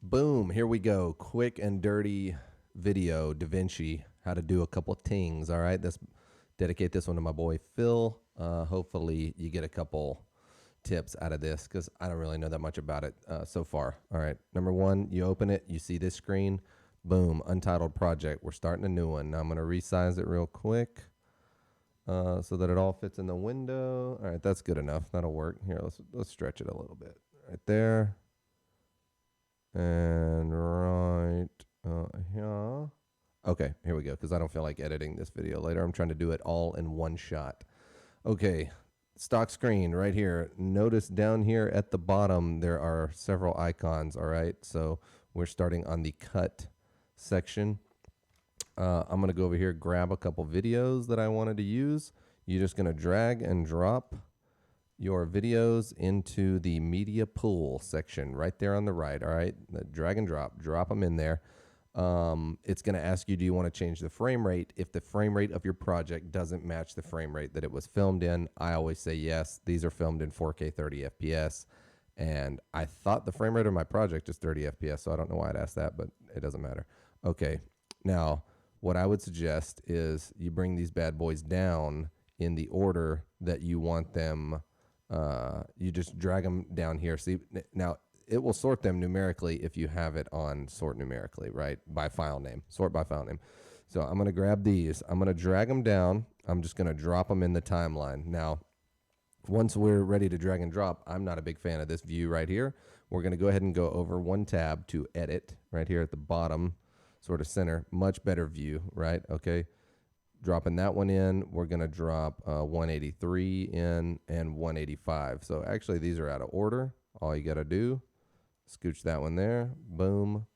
Boom, here we go. Quick and dirty video, Davinci, how to do a couple of things. All right, let's dedicate this one to my boy Phil. Hopefully you get a couple tips out of this because I don't really know that much about it so far. All right, number one, you open it, you see this screen, boom, untitled project. We're starting a new one. Now I'm going to resize it real quick so that it all fits in the window. All right, that's good enough. That'll work. Here, let's stretch it a little bit. Right there. And right here. Okay, here we go, because I don't feel like editing this video later. I'm trying to do it all in one shot. Okay, stock screen right here. Notice down here at the bottom, there are several icons, all right? So we're starting on the cut section. I'm going to go over here, grab a couple videos that I wanted to use. You're just going to drag and drop your videos into the media pool section right there on the right. All right, drag and drop them in there. It's going to ask you, do you want to change the frame rate? If the frame rate of your project doesn't match the frame rate that it was filmed in, I always say yes. These are filmed in 4K 30 FPS. And I thought the frame rate of my project is 30 FPS, so I don't know why I'd ask that, but it doesn't matter. Okay, now what I would suggest is you bring these bad boys down in the order that you want them. You just drag them down here. See, now it will sort them numerically if you have it on sort numerically, right? By file name, sort by file name. So I'm going to grab these. I'm going to drag them down. I'm just going to drop them in the timeline. Now, once we're ready to drag and drop, I'm not a big fan of this view right here. We're going to go ahead and go over one tab to edit right here at the bottom, sort of center. Much better view, right? Okay. Dropping that one in, we're going to drop 183 in and 185. So actually, these are out of order. All you got to do, scooch that one there. Boom,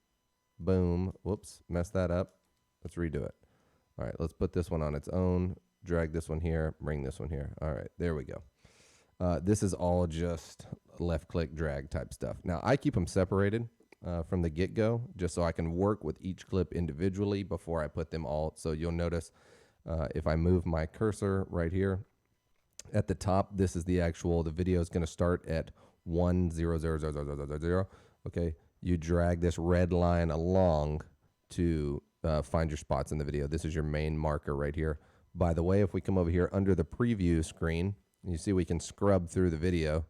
boom. Whoops, messed that up. Let's redo it. All right, let's put this one on its own. Drag this one here, bring this one here. All right, there we go. This is all just left-click drag type stuff. Now, I keep them separated from the get-go just so I can work with each clip individually before I put them all. So you'll notice if I move my cursor right here at the top, this is the video is going to start at 1000000. Okay, you drag this red line along to find your spots in the video. This is your main marker right here. By the way, if we come over here under the preview screen, you see we can scrub through the video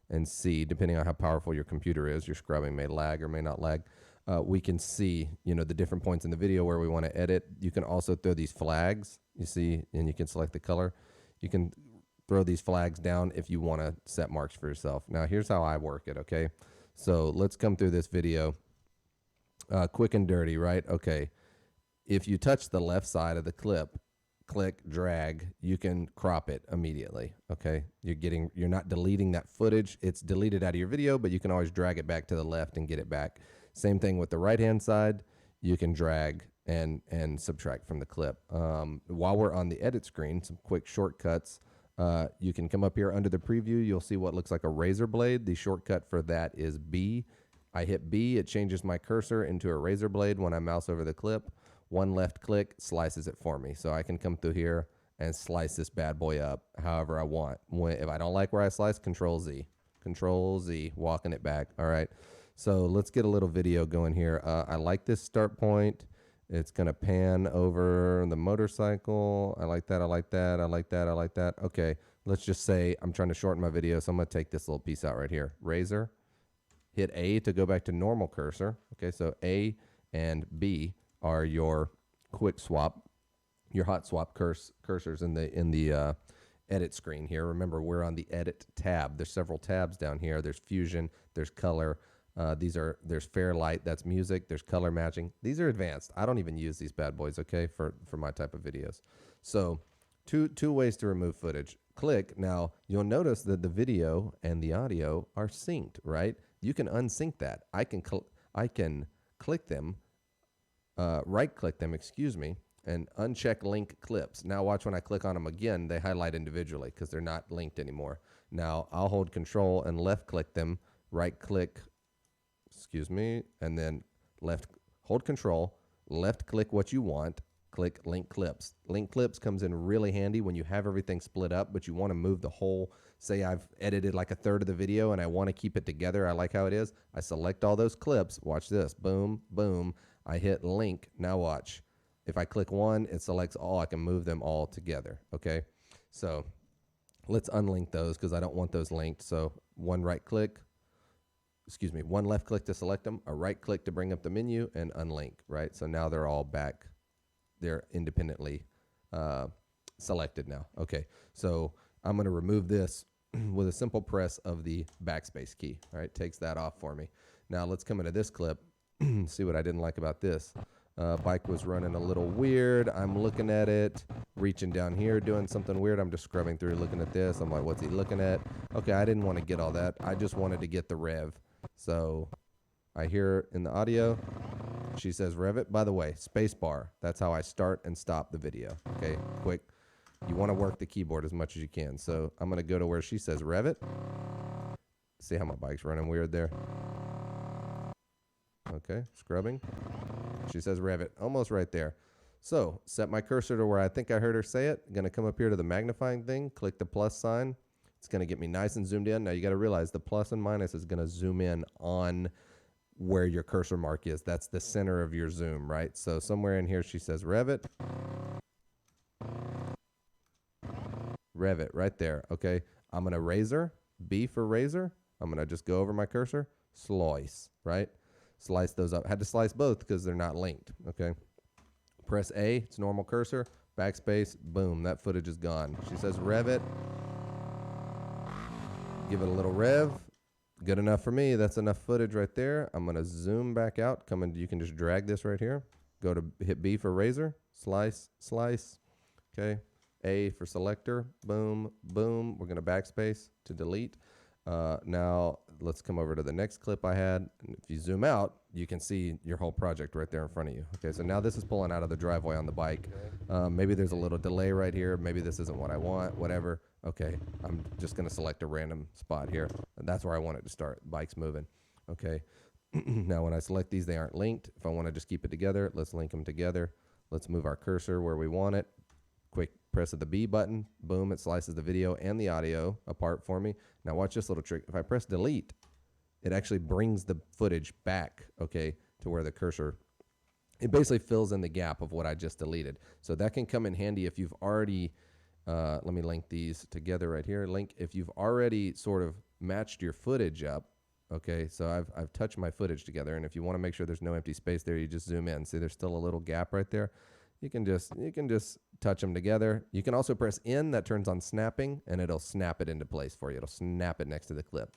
and see, depending on how powerful your computer is, your scrubbing may lag or may not lag. We can see, the different points in the video where we want to edit. You can also throw these flags, you see, and you can select the color. You can throw these flags down if you want to set marks for yourself. Now, here's how I work it, okay? So let's come through this video quick and dirty, right? Okay, if you touch the left side of the clip, click, drag, you can crop it immediately, okay? You're not deleting that footage. It's deleted out of your video, but you can always drag it back to the left and get it back. Same thing with the right-hand side. You can drag and subtract from the clip. While we're on the edit screen, some quick shortcuts. You can come up here under the preview. You'll see what looks like a razor blade. The shortcut for that is B. I hit B. It changes my cursor into a razor blade when I mouse over the clip. One left click slices it for me. So I can come through here and slice this bad boy up however I want. If I don't like where I slice, Control Z. Control Z, walking it back. All right. So let's get a little video going here. I like this start point. It's going to pan over the motorcycle. I like that. I like that. I like that. I like that. Okay. Let's just say I'm trying to shorten my video. So I'm going to take this little piece out right here. Razor. Hit A to go back to normal cursor. Okay. So A and B are your quick swap, your hot swap cursors in the edit screen here. Remember, we're on the edit tab. There's several tabs down here. There's fusion, there's color. There's Fairlight, that's music. There's color matching. These are advanced. I don't even use these bad boys, okay, for my type of videos. So two ways to remove footage. Click. Now, you'll notice that the video and the audio are synced, right? You can unsync that. I can click them, right-click them, and uncheck link clips. Now watch when I click on them again, they highlight individually because they're not linked anymore. Now I'll hold Control and left-click them, right-click, and then hold Control, left-click what you want, click link clips. Link clips comes in really handy when you have everything split up, but you want to move the whole. Say I've edited like a third of the video and I want to keep it together. I like how it is. I select all those clips. Watch this. Boom, boom. I hit link. Now watch. If I click one, it selects all. I can move them all together. Okay. So let's unlink those because I don't want those linked. So one left click to select them, a right click to bring up the menu, and unlink, right? So now they're all back. They're independently selected now. Okay, so I'm going to remove this with a simple press of the backspace key, right? Takes that off for me. Now let's come into this clip, see what I didn't like about this. Bike was running a little weird. I'm looking at it, reaching down here, doing something weird. I'm just scrubbing through, looking at this. I'm like, what's he looking at? Okay, I didn't want to get all that. I just wanted to get the rev. So I hear in the audio, she says rev it. By the way, space bar. That's how I start and stop the video. Okay, quick. You want to work the keyboard as much as you can. So I'm going to go to where she says rev it. See how my bike's running weird there? Okay, scrubbing. She says rev it. Almost right there. So set my cursor to where I think I heard her say it. Going to come up here to the magnifying thing. Click the plus sign. It's going to get me nice and zoomed in. Now you got to realize the plus and minus is going to zoom in on where your cursor mark is. That's the center of your zoom, right? So somewhere in here she says rev it. Rev it right there. Okay. I'm going to razor, B for razor. I'm going to just go over my cursor, slice, right? Slice those up. Had to slice both because they're not linked. Okay. Press A, it's normal cursor, backspace, boom, that footage is gone. She says rev it. Give it a little rev. Good enough for me. That's enough footage right there. I'm going to zoom back out. Come in. You can just drag this right here. Go to hit B for razor. Slice, slice. Okay. A for selector. Boom, boom. We're going to backspace to delete. Now let's come over to the next clip I had. And if you zoom out, you can see your whole project right there in front of you. Okay, so now this is pulling out of the driveway on the bike. Maybe there's a little delay right here. Maybe this isn't what I want, whatever. Okay, I'm just going to select a random spot here. And that's where I want it to start. Bike's moving. Okay, now when I select these, they aren't linked. If I want to just keep it together, let's link them together. Let's move our cursor where we want it. Quick press of the B button. Boom, it slices the video and the audio apart for me. Now watch this little trick. If I press delete, it actually brings the footage back, okay, to where the cursor, it basically fills in the gap of what I just deleted. So that can come in handy if you've already, let me link these together right here. Link, if you've already sort of matched your footage up, okay, so I've touched my footage together, and if you want to make sure there's no empty space there, you just zoom in. See, there's still a little gap right there. You can just touch them together. You can also press N, that turns on snapping, and it'll snap it into place for you. It'll snap it next to the clip.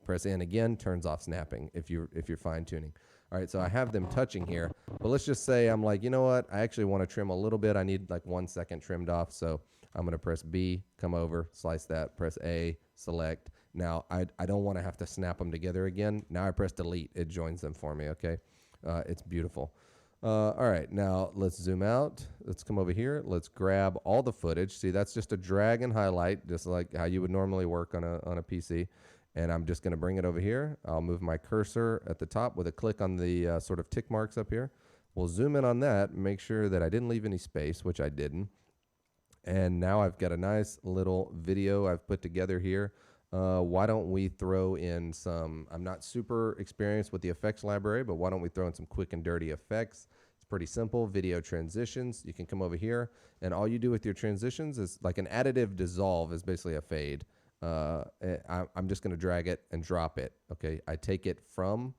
Press N again, turns off snapping if you're fine tuning. All right, so I have them touching here, but let's just say I'm like, you know what? I actually want to trim a little bit. I need like 1 second trimmed off, so I'm going to press B, come over, slice that, press A, select. Now, I don't want to have to snap them together again. Now I press delete. It joins them for me, okay? It's beautiful. All right, now let's zoom out. Let's come over here. Let's grab all the footage. See, that's just a drag and highlight, just like how you would normally work on a PC. And I'm just going to bring it over here. I'll move my cursor at the top with a click on the sort of tick marks up here. We'll zoom in on that, make sure that I didn't leave any space, which I didn't. And now I've got a nice little video I've put together here. Why don't we throw in some, I'm not super experienced with the effects library, but why don't we throw in some quick and dirty effects? It's pretty simple. Video transitions. You can come over here, and all you do with your transitions is like an additive dissolve is basically a fade. I'm just going to drag it and drop it. Okay. I take it from,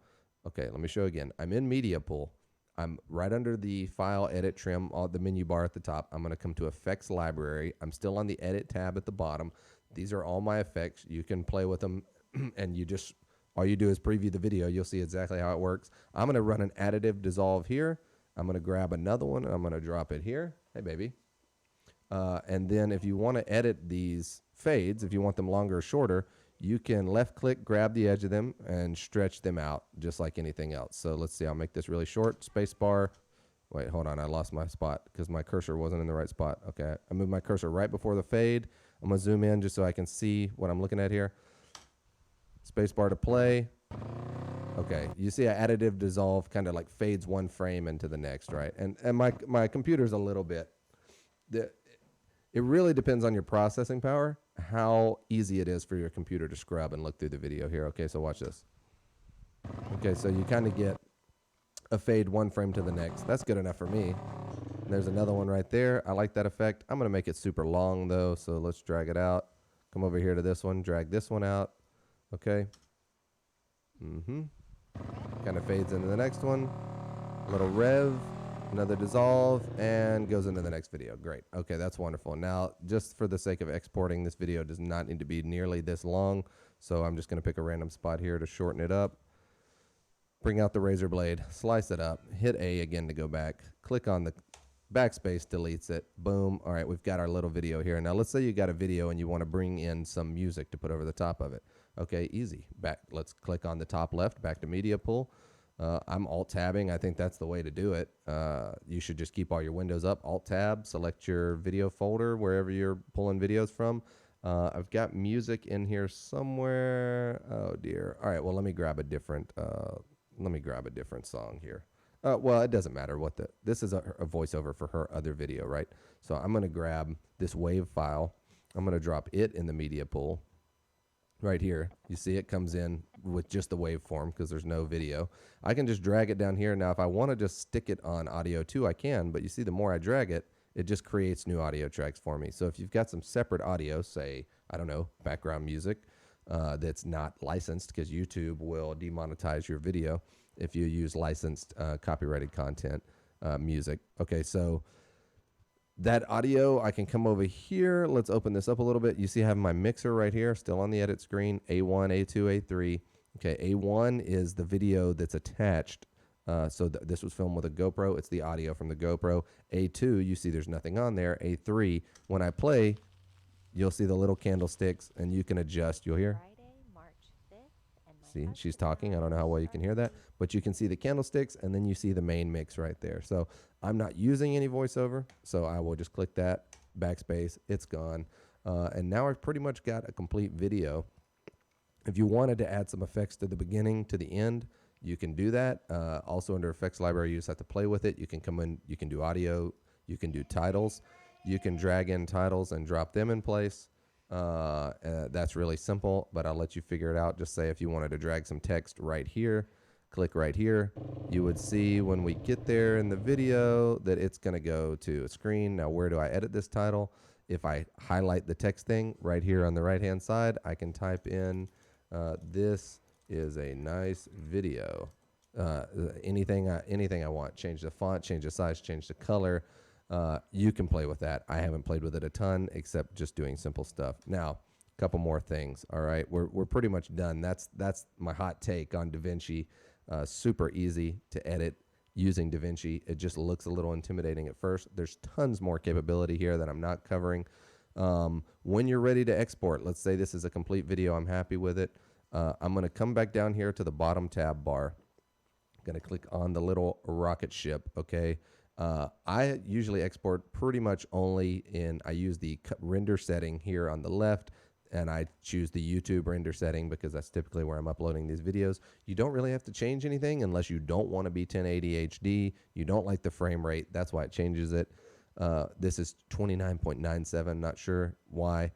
okay, let me show again. I'm in media pool. I'm right under the file, edit, trim, the menu bar at the top. I'm going to come to effects library. I'm still on the edit tab at the bottom. These are all my effects. You can play with them and all you do is preview the video. You'll see exactly how it works. I'm going to run an additive dissolve here. I'm going to grab another one and I'm going to drop it here. Hey, baby. And then if you want to edit these fades, if you want them longer or shorter, you can left click, grab the edge of them and stretch them out just like anything else. So let's see, I'll make this really short, space bar. Wait, hold on, I lost my spot because my cursor wasn't in the right spot. Okay, I moved my cursor right before the fade. I'm gonna zoom in just so I can see what I'm looking at here. Space bar to play, Okay, you see additive dissolve kind of like fades one frame into the next, right? And my computer's a little bit, the, it really depends on your processing power, how easy it is for your computer to scrub and look through the video here. Okay, so watch this. Okay, so you kind of get a fade one frame to the next. That's good enough for me. And there's another one right there. I like that effect. I'm going to make it super long though, so let's drag it out. Come over here to this one, drag this one out. Okay. Kind of fades into the next one. A little rev, another dissolve, and goes into the next video. Great. Okay, that's wonderful. Now, just for the sake of exporting, this video does not need to be nearly this long, so I'm just going to pick a random spot here to shorten it up. Bring out the razor blade, slice it up, hit A again to go back, click on the backspace, deletes it, boom. All right, we've got our little video here. Now, let's say you got a video and you want to bring in some music to put over the top of it. Okay, easy. Back. Let's click on the top left, back to media pool. I'm alt-tabbing. I think that's the way to do it. You should just keep all your windows up. Alt-tab, select your video folder, wherever you're pulling videos from. I've got music in here somewhere. Oh, dear. All right, well, let me grab a different song here. Well, it doesn't matter what this is a voiceover for her other video, right? So I'm going to grab this WAV file. I'm going to drop it in the media pool. Right here, you see it comes in with just the waveform because there's no video. I can just drag it down here. Now, if I want to just stick it on audio too, I can, but you see the more I drag it, it just creates new audio tracks for me. So if you've got some separate audio, say, I don't know, background music that's not licensed because YouTube will demonetize your video if you use licensed copyrighted content music. Okay, so that audio, I can come over here. Let's open this up a little bit. You see I have my mixer right here, still on the edit screen, A1, A2, A3. Okay, A1 is the video that's attached. So this was filmed with a GoPro. It's the audio from the GoPro. A2, you see there's nothing on there. A3, when I play, you'll see the little candlesticks, and you can adjust. You'll hear? See, she's talking. I don't know how well you can hear that, but you can see the candlesticks, and then you see the main mix right there. So I'm not using any voiceover, so I will just click that, backspace, it's gone. And now I've pretty much got a complete video. If you wanted to add some effects to the beginning, to the end, you can do that. Also under effects library, you just have to play with it. You can come in, you can do audio, you can do titles. You can drag in titles and drop them in place. That's really simple, but I'll let you figure it out. Just say if you wanted to drag some text right here, click right here. You would see when we get there in the video that it's going to go to a screen. Now, where do I edit this title? If I highlight the text thing right here on the right-hand side, I can type in, this is a nice video. Anything I want. Change the font, change the size, change the color. You can play with that. I haven't played with it a ton, except just doing simple stuff. Now, a couple more things. All right, we're pretty much done. That's my hot take on Davinci. Super easy to edit using Davinci. It just looks a little intimidating at first. There's tons more capability here that I'm not covering. When you're ready to export, let's say this is a complete video. I'm happy with it. I'm going to come back down here to the bottom tab bar. I'm going to click on the little rocket ship. Okay. I usually export pretty much only I use the render setting here on the left, and I choose the YouTube render setting because that's typically where I'm uploading these videos. You don't really have to change anything unless you don't want to be 1080 HD. You don't like the frame rate. That's why it changes it. This is 29.97, not sure why.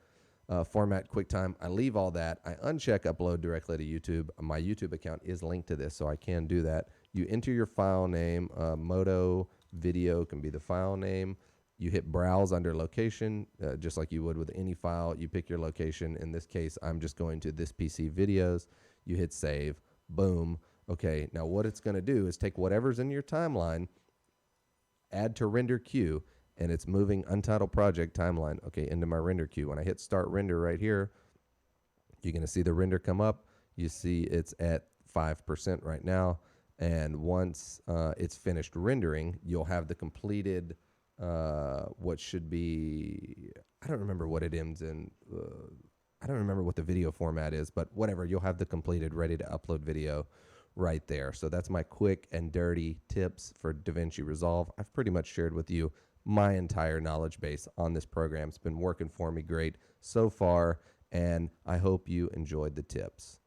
Format QuickTime, I leave all that. I uncheck upload directly to YouTube. My YouTube account is linked to this, so I can do that. You enter your file name, Moto video can be the file name. You hit browse under location, just like you would with any file. You pick your location. In this case, I'm just going to this PC videos. You hit save, boom. Okay, now what it's going to do is take whatever's in your timeline, add to render queue, and it's moving untitled project timeline, okay, into my render queue. When I hit start render right here, you're going to see the render come up. You see it's at 5% right now. And once it's finished rendering, you'll have the completed, what should be, I don't remember what it ends in. I don't remember what the video format is, but whatever, you'll have the completed, ready to upload video right there. So that's my quick and dirty tips for Davinci Resolve. I've pretty much shared with you my entire knowledge base on this program. It's been working for me great so far, and I hope you enjoyed the tips.